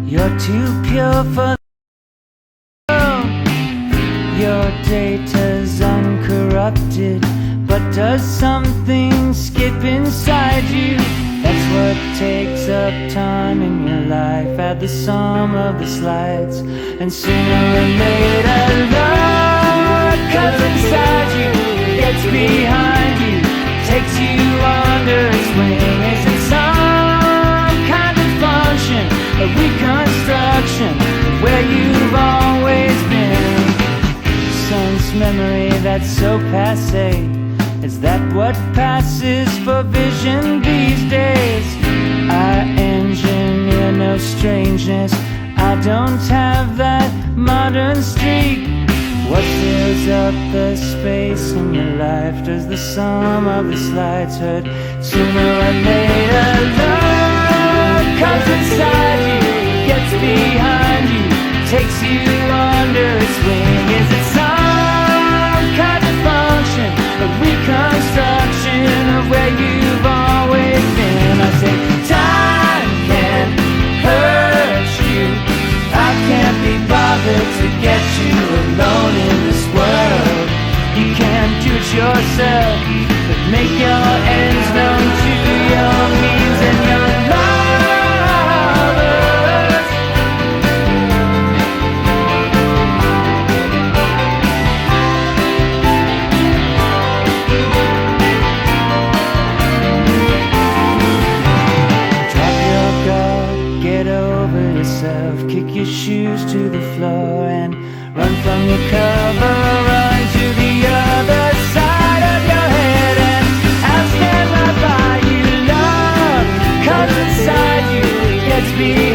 you're too pure for your data's uncorrupted, but does something skip inside you? That's what takes up time in your life. Add the sum of the slides, and sooner or later love comes inside you, gets behind you, takes you under its wing. Is it some kind of function, a reconstruction of where you've always been? Sense memory that's so passé, is that what passes for vision these days? I engineer no strangeness, I don't have that modern streak. What fills up the space in your life? Does the sum of the slides hurt? Sooner or later love comes inside you, gets behind you, takes you under its wing. Is it some kind of function, a reconstruction of where you've always been? I say time can hurt you, I can't be bothered to get you alone in this world. You can't do it yourself, but make your ends known to your means and your lovers. Drop your guard, get over yourself, kick your shoes to the floor and run from your cover, run to the other side of your head, and I'll stand right by you. Love comes inside you, gets behind